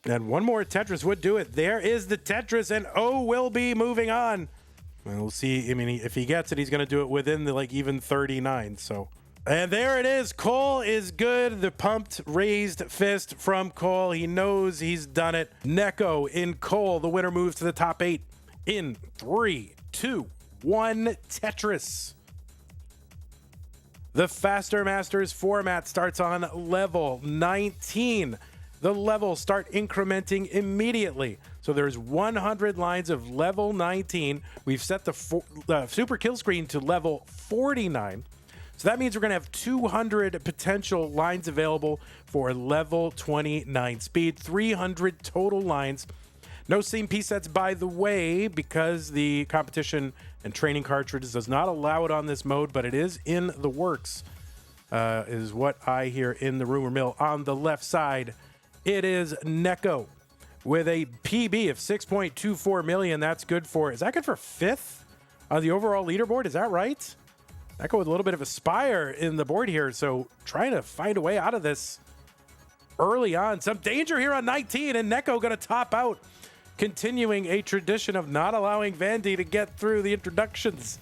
And one more Tetris would do it. There is the Tetris, and O will be moving on. And we'll see. I mean, if he gets it, he's going to do it within the even 39. So, and there it is. Coal is good. The pumped, raised fist from Coal. He knows he's done it. Neko and Coal, the winner, moves to the top 8 in 3, 2, 1. Tetris. The Faster Masters format starts on level 19. The levels start incrementing immediately. So there's 100 lines of level 19. We've set the super kill screen to level 49. So that means we're going to have 200 potential lines available for level 29 speed, 300 total lines. No CMP sets, by the way, because the competition and training cartridges does not allow it on this mode, but it is in the works, is what I hear in the rumor mill. On the left side, it is Neko with a PB of 6.24 million. That's good for, is that good for 5th on the overall leaderboard? Is that right? Neko with a little bit of a spire in the board here. So trying to find a way out of this early on. Some danger here on 19, and Neko going to top out, continuing a tradition of not allowing Vandy to get through the introductions.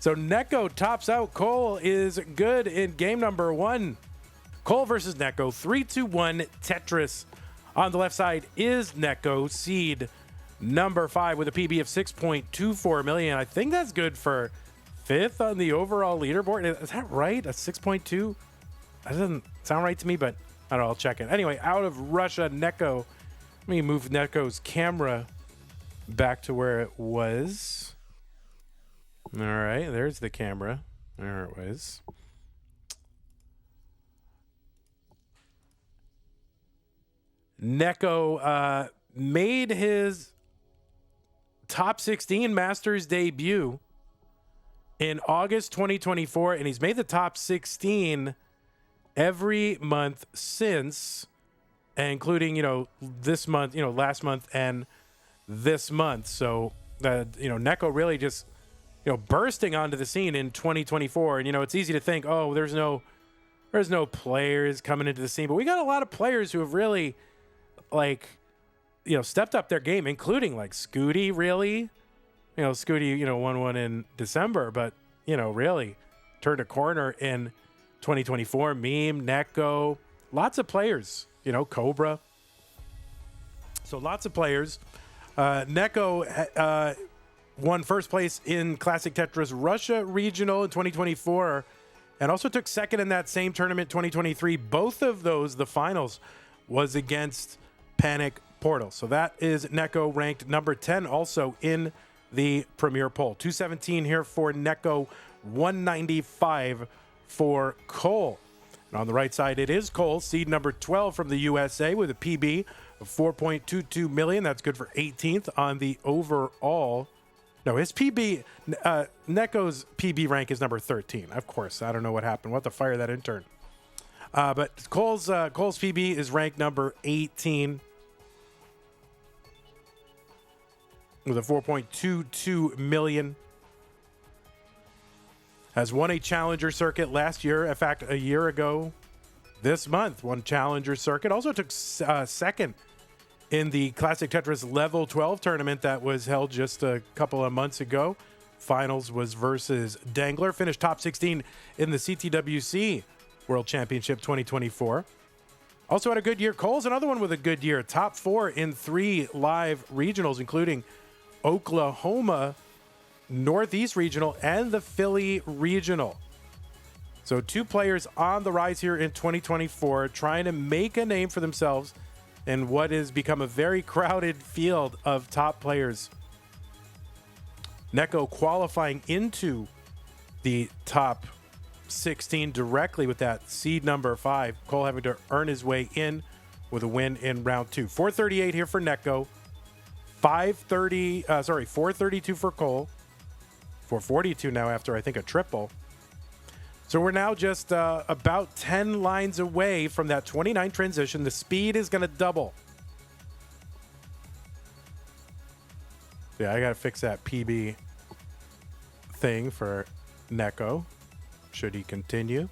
So Neko tops out. Coal is good in game number 1. Coal versus Neko, 3-2-1 Tetris. On the left side is Neko, seed number 5 with a PB of 6.24 million. I think that's good for 5th on the overall leaderboard. Is that right? A 6.2? That doesn't sound right to me, but I don't know. I'll check it. Anyway, out of Russia, Neko. Let me move Neko's camera back to where it was. All right, there's the camera. There it was. Neko made his top 16 Masters debut in August 2024, and he's made the top 16 every month since, including, this month, last month and this month. So, Neko really just, bursting onto the scene in 2024. And, it's easy to think, oh, there's no players coming into the scene, but we got a lot of players who have really, stepped up their game, including Scooty, really. Scooty, won one in December, but, really turned a corner in 2024. Meme, Neko, lots of players, Cobra. So lots of players. Neko won first place in Classic Tetris Russia Regional in 2024 and also took second in that same tournament 2023. Both of those, the finals, was against Panic Portal. So that is Neko, ranked number 10 also in the Premier Poll. 217 here for Neko, 195 for Coal. And on the right side, it is Coal, seed number 12 from the USA with a PB of 4.22 million. That's good for 18th on the overall. No, his PB, Neko's PB rank is number 13. Of course, I don't know what happened. We'll have to fire that intern. But Cole's PB is ranked number 18 with a 4.22 million. Has won a challenger circuit last year. In fact, a year ago this month, won challenger circuit. Also took second in the Classic Tetris Level 12 tournament that was held just a couple of months ago. Finals was versus Dangler. Finished top 16 in the CTWC World Championship 2024. Also had a good year. Cole's another one with a good year. Top 4 in 3 live regionals, including Oklahoma Northeast Regional and the Philly Regional. So 2 players on the rise here in 2024, trying to make a name for themselves in what has become a very crowded field of top players. Neko qualifying into the top 16 directly with that seed number 5. Cole having to earn his way in with a win in round 2. 438 here for Neko. 432 for Cole. 442 now after, I think, a triple. So we're now just about 10 lines away from that 29 transition. The speed is going to double. Yeah, I got to fix that PB thing for Neko, should he continue.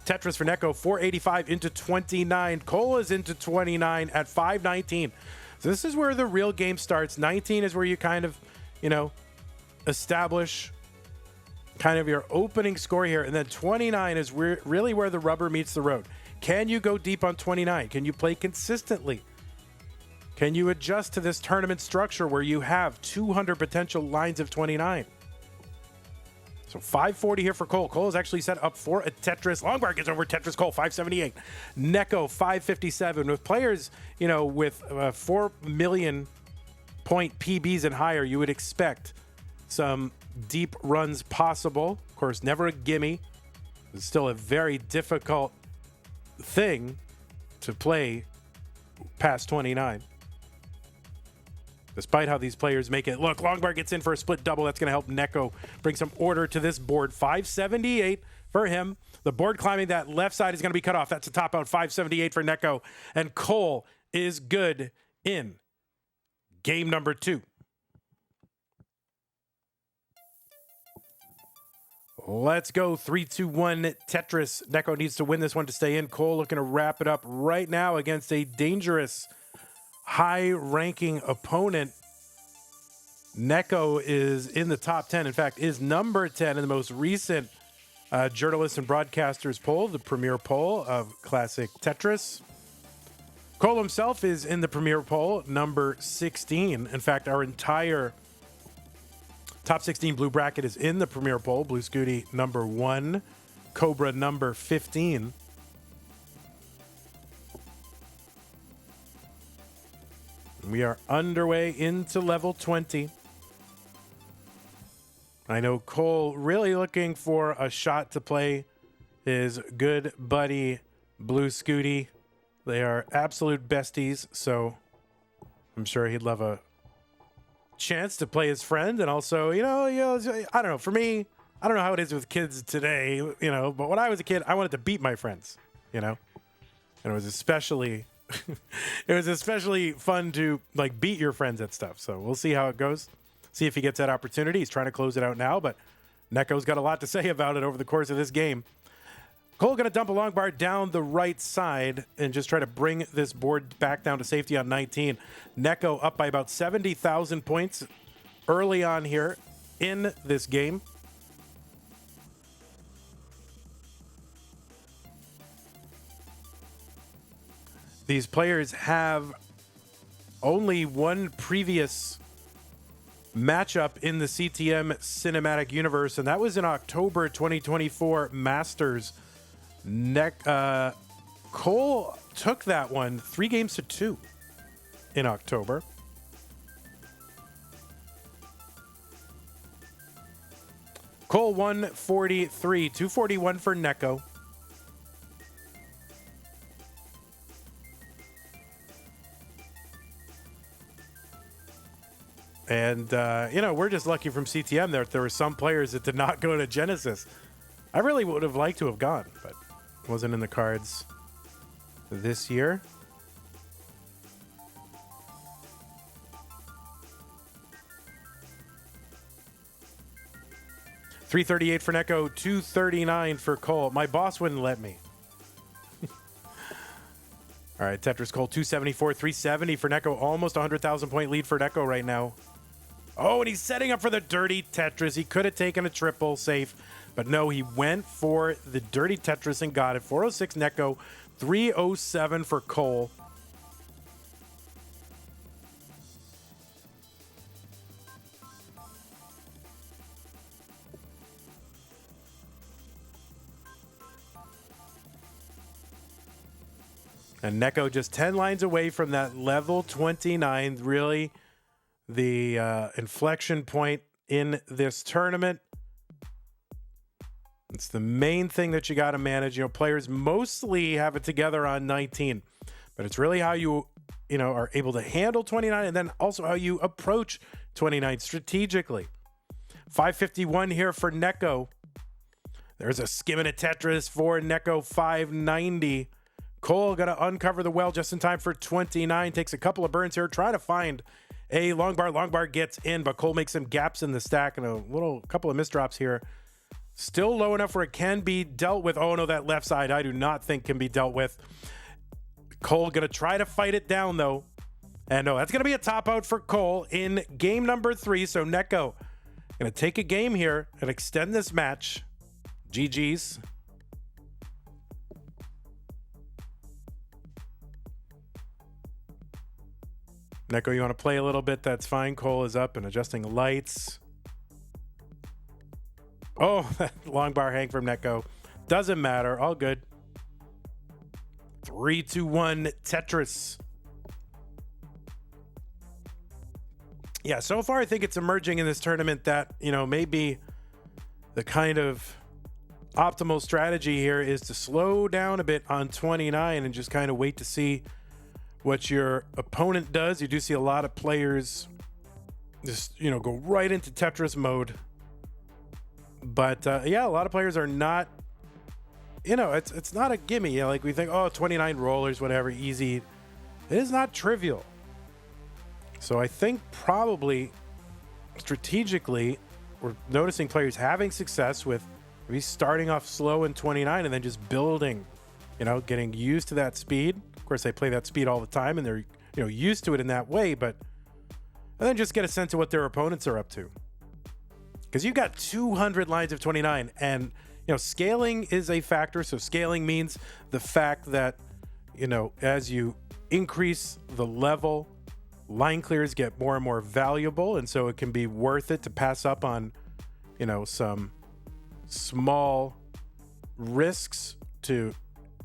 Tetris for Neko, 485 into 29. Coal is into 29 at 519. So this is where the real game starts. 19 is where you kind of, establish kind of your opening score here. And then 29 is really where the rubber meets the road. Can you go deep on 29? Can you play consistently? Can you adjust to this tournament structure where you have 200 potential lines of 29? So 540 here for Coal. Coal is actually set up for a Tetris. Longbar gets over Tetris. Coal, 578. Neko, 557. With players, with 4 million point PBs and higher, you would expect some deep runs possible. Of course, never a gimme. It's still a very difficult thing to play past 29. Despite how these players make it look. Longbar gets in for a split double. That's going to help Neko bring some order to this board. 578 for him. The board climbing that left side is going to be cut off. That's a top out. 578 for Neko. And Coal is good in game number 2. Let's go 3-2-1 Tetris. Neko needs to win this one to stay in. Coal looking to wrap it up right now against a dangerous high-ranking opponent. Neko is in the top 10. In fact, is number 10 in the most recent journalists and broadcasters poll, the premier poll of Classic Tetris. Coal himself is in the premier poll, number 16. In fact, our entire top 16 blue bracket is in the premier poll. Blue Scooty, number 1. Cobra, number 15. We are underway into level 20. I know Coal really looking for a shot to play his good buddy Blue Scooty. They are absolute besties, so I'm sure he'd love a chance to play his friend. And also, I don't know. For me, I don't know how it is with kids today, but when I was a kid, I wanted to beat my friends, and it was especially fun to beat your friends at stuff. So we'll see how it goes. See if he gets that opportunity. He's trying to close it out now, but Neko's got a lot to say about it over the course of this game. Coal going to dump a long bar down the right side and just try to bring this board back down to safety on 19. Neko up by about 70,000 points early on here in this game. These players have only one previous matchup in the CTM cinematic universe, and that was in October 2024 Masters. Coal took that one 3-2 in October. Coal 143, 241 for Neko. And, we're just lucky from CTM there were some players that did not go to Genesis. I really would have liked to have gone, but wasn't in the cards this year. $338 for Neko, $239 for Coal. My boss wouldn't let me. All right, Tetris Coal, 274, 370 for Neko. Almost 100,000 point lead for Neko right now. Oh, and he's setting up for the dirty Tetris. He could have taken a triple safe, but no, he went for the dirty Tetris and got it. 406 Neko, 307 for Coal. And Neko just 10 lines away from that level 29, really the inflection point in this tournament. It's the main thing that you got to manage. Players mostly have it together on 19, but it's really how you are able to handle 29 and then also how you approach 29 strategically. 551 here for Neko. There's a skim and a Tetris for Neko, 590. Coal got to uncover the well just in time for 29. Takes a couple of burns here, trying to find a long bar. Long bar gets in, but Coal makes some gaps in the stack and a couple of misdrops here. Still low enough where it can be dealt with. Oh no, that left side I do not think can be dealt with. Coal gonna try to fight it down though. And no, that's gonna be a top out for Coal in game number 3. So Neko gonna take a game here and extend this match. GG's. Neko, you want to play a little bit? That's fine. Coal is up and adjusting lights. Oh, long bar hang from Neko. Doesn't matter. All good. 3, 2, 1, Tetris. Yeah, so far I think it's emerging in this tournament that, you know, maybe the kind of optimal strategy here is to slow down a bit on 29 and just kind of wait to see what your opponent does. You do see a lot of players just, you know, go right into Tetris mode. But yeah, a lot of players are not, you know, it's not a gimme. You know, like we think, oh, 29 rollers, whatever, easy. It is not trivial. So I think probably strategically, we're noticing players having success with maybe starting off slow in 29 and then just building, you know, getting used to that speed. Of course, they play that speed all the time and they're, you know, used to it in that way, but and then just get a sense of what their opponents are up to. Because you've got 200 lines of 29 and, you know, scaling is a factor. So scaling means the fact that, you know, as you increase the level, line clears get more and more valuable. And so it can be worth it to pass up on, you know, some small risks to,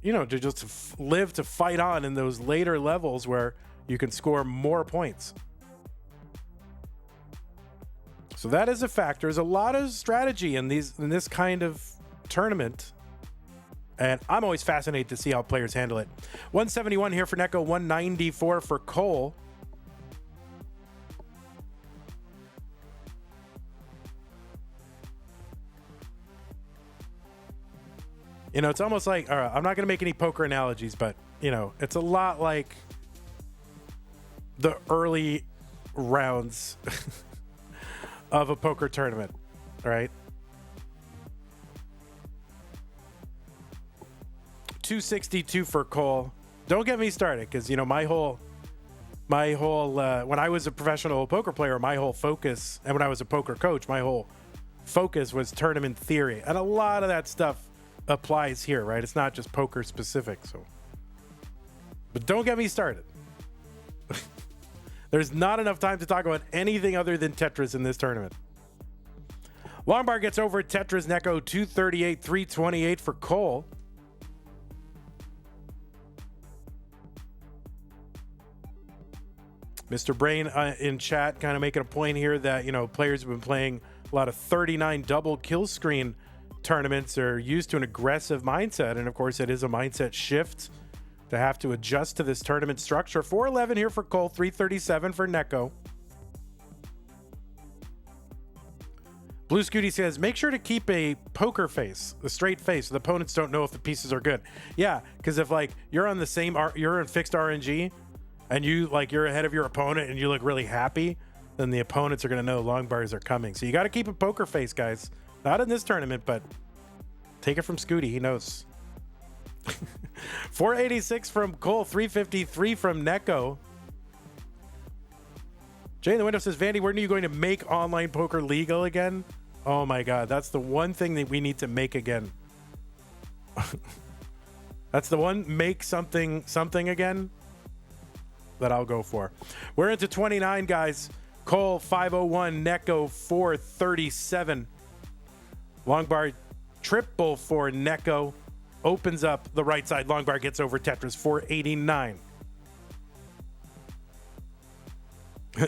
you know, to just live to fight on in those later levels where you can score more points. So that is a factor. There's a lot of strategy in this kind of tournament. And I'm always fascinated to see how players handle it. 171 here for Neko, 194 for Coal. You know, it's almost like, all right, I'm not going to make any poker analogies, but, you know, it's a lot like the early rounds of a poker tournament, right? 262 for Coal. Don't get me started, because, you know, my whole when I was a professional poker player, my whole focus, and when I was a poker coach, my whole focus was tournament theory, and a lot of that stuff applies here, right? It's not just poker specific. So, but don't get me started. There's not enough time to talk about anything other than Tetris in this tournament. Longbar gets over Tetris. Neko 238, 328 for Coal. Mr. Brain in chat kind of making a point here that, you know, players have been playing a lot of 39 double kill screen tournaments, are used to an aggressive mindset. And of course, it is a mindset shift to have to adjust to this tournament structure. 411 here for Coal, 337 for Neko. Blue Scooty says, make sure to keep a poker face, a straight face, so the opponents don't know if the pieces are good. Yeah, because if like you're on the same, you're in fixed RNG, and you like you're ahead of your opponent and you look really happy, then the opponents are going to know long bars are coming. So you got to keep a poker face, guys. Not in this tournament, but take it from Scooty. He knows. 486 from Coal, 353 from Neko. Jay in the window says, Vandy, when are you going to make online poker legal again? Oh my God, that's the one thing that we need to make again. That's the one, make something again, that I'll go for. We're into 29, guys. Coal 501, Neko 437. Long bar triple for Neko. Opens up the right side. Long bar gets over Tetris, 489.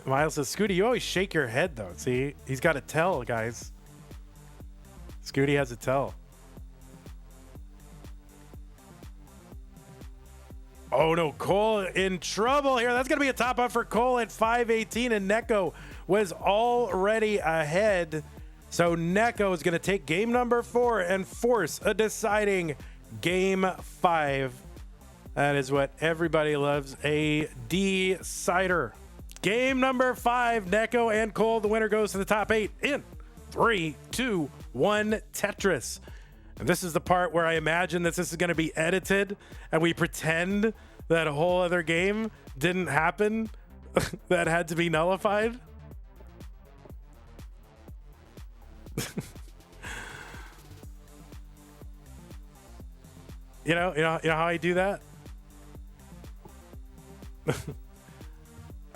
Miles says, Scooty, you always shake your head, though. See, he's got a tell, guys. Scooty has a tell. Oh, no. Coal in trouble here. That's going to be a top up for Coal at 518, and Neko was already ahead. So Neko is going to take game number 4 and force a deciding game 5. That is what everybody loves, a decider. Game number 5, Neko and Coal. The winner goes to the top 8 in 3, 2, 1, Tetris. And this is the part where I imagine that this is going to be edited and we pretend that a whole other game didn't happen that had to be nullified. You know how I do that?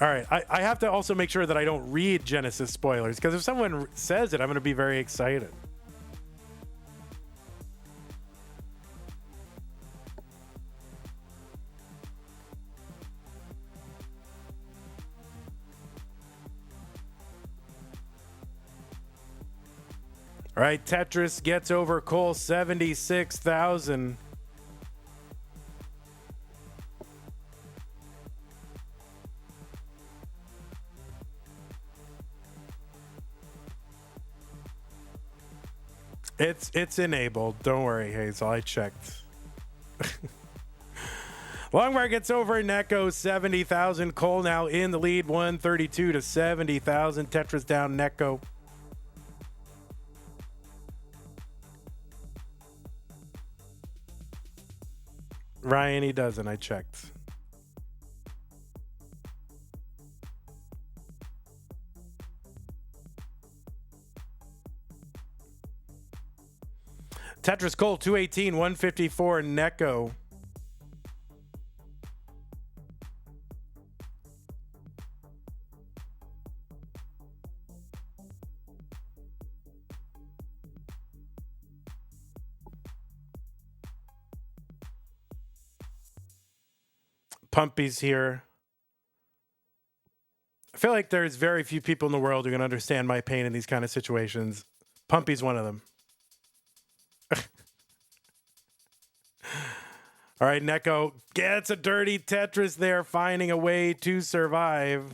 All right, I have to also make sure that I don't read Genesis spoilers, because if someone says it, I'm going to be very excited. All right, Tetris gets over Coal 76,000. It's enabled. Don't worry, Hazel. I checked. Longbar gets over Neko 70,000. Coal now in the lead, 132 to 70,000. Tetris down Neko. Ryan, he doesn't. I checked. Tetris Coal 218, 154 Neko. Pumpy's here. I feel like there's very few people in the world who can understand my pain in these kind of situations. Pumpy's one of them. All right, Neko gets a dirty Tetris there, finding a way to survive.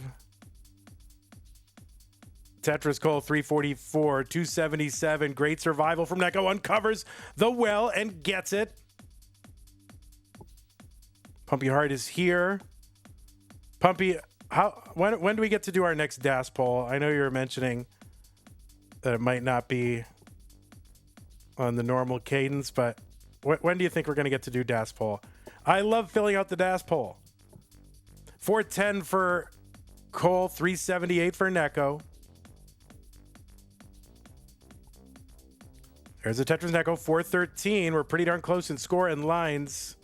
Tetris Coal 344, 277. Great survival from Neko. Uncovers the well and gets it. Pumpy Heart is here. Pumpy, when do we get to do our next DAS poll? I know you were mentioning that it might not be on the normal cadence, but when do you think we're going to get to do DAS poll? I love filling out the DAS poll. 410 for Coal, 378 for Neko. There's a Tetris Neko, 413. We're pretty darn close in score and lines.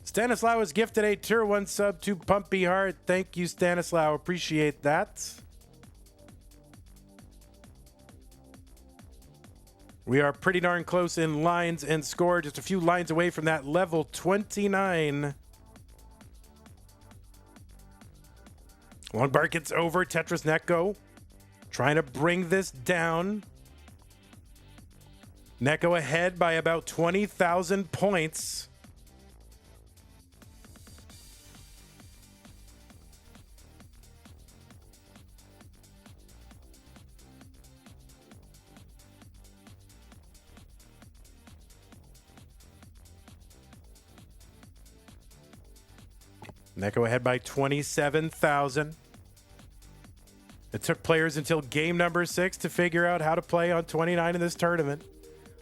Stanislaw was gifted a tier 1 sub to Pumpy Heart. Thank you, Stanislaw. Appreciate that. We are pretty darn close in lines and score. Just a few lines away from that level 29. Longbar gets over. Tetris Neko trying to bring this down. Neko ahead by about 20,000 points. Neko ahead by 27,000. It took players until game number 6 to figure out how to play on 29 in this tournament.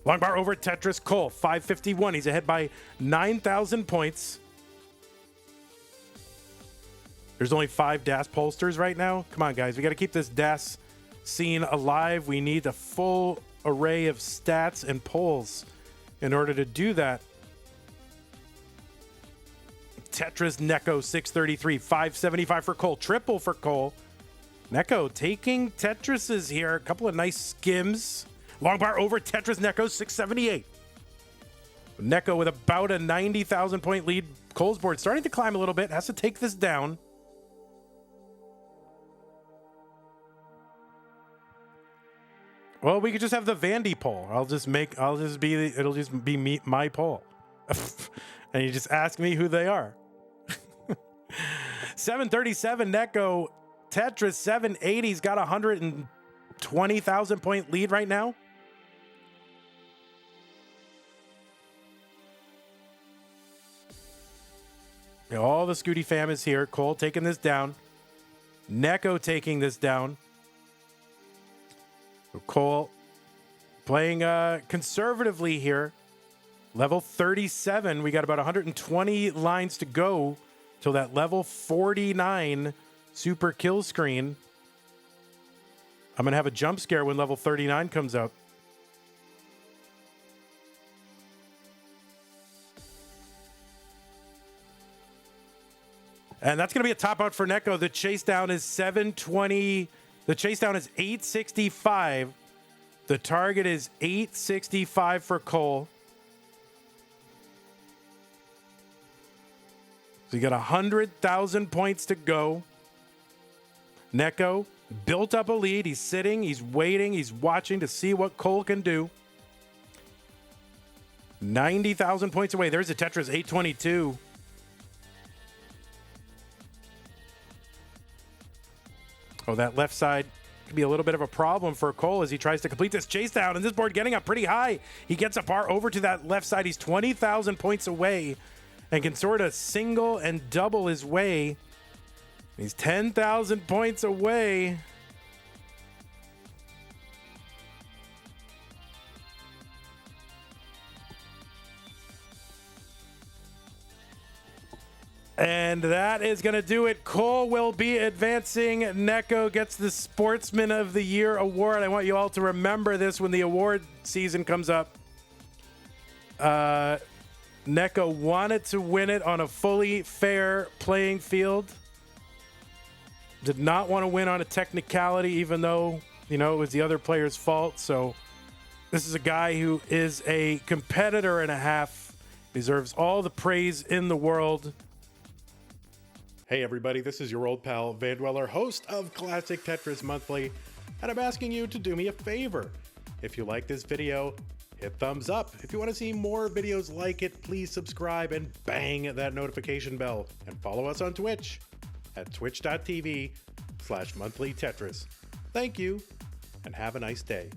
Longbar over Tetris Coal, 551. He's ahead by 9,000 points. There's only 5 DAS pollsters right now. Come on, guys. We got to keep this DAS scene alive. We need a full array of stats and polls in order to do that. Tetris Neko 633, 575 for Coal, triple for Coal. Neko taking Tetrises here, a couple of nice skims. Longbar over Tetris Neko 678. Neko with about a 90,000 point lead. Coal's board starting to climb a little bit, has to take this down. Well, we could just have the Vandy poll. It'll just be my poll. And you just ask me who they are. 737 Neko, Tetris 780's got 120 20,000 point lead right now. All the Scooty fam is here. Coal taking this down. Neko taking this down. So Coal playing conservatively here. Level 37. We got about 120 lines to go till that level 49 super kill screen. I'm going to have a jump scare when level 39 comes up. And that's going to be a top out for Neko. The Chasedown is 720. The Chasedown is 865. The target is 865 for Coal. So you got 100,000 points to go. Neko built up a lead. He's sitting, he's waiting, he's watching to see what Coal can do. 90,000 points away. There's a Tetris 822. Oh, that left side could be a little bit of a problem for Coal as he tries to complete this chase down. And this board getting up pretty high. He gets a bar over to that left side. He's 20,000 points away and can sort of single and double his way. He's 10,000 points away. And that is going to do it. Coal will be advancing. Neko gets the Sportsman of the Year award. I want you all to remember this when the award season comes up. Neko wanted to win it on a fully fair playing field. Did not want to win on a technicality, even though, you know, it was the other player's fault. So this is a guy who is a competitor and a half. Deserves all the praise in the world. Hey everybody, this is your old pal Vandweller, host of Classic Tetris Monthly, and I'm asking you to do me a favor. If you like this video, hit thumbs up. If you want to see more videos like it, please subscribe and bang that notification bell. And follow us on Twitch at twitch.tv/monthlytetris. Thank you, and have a nice day.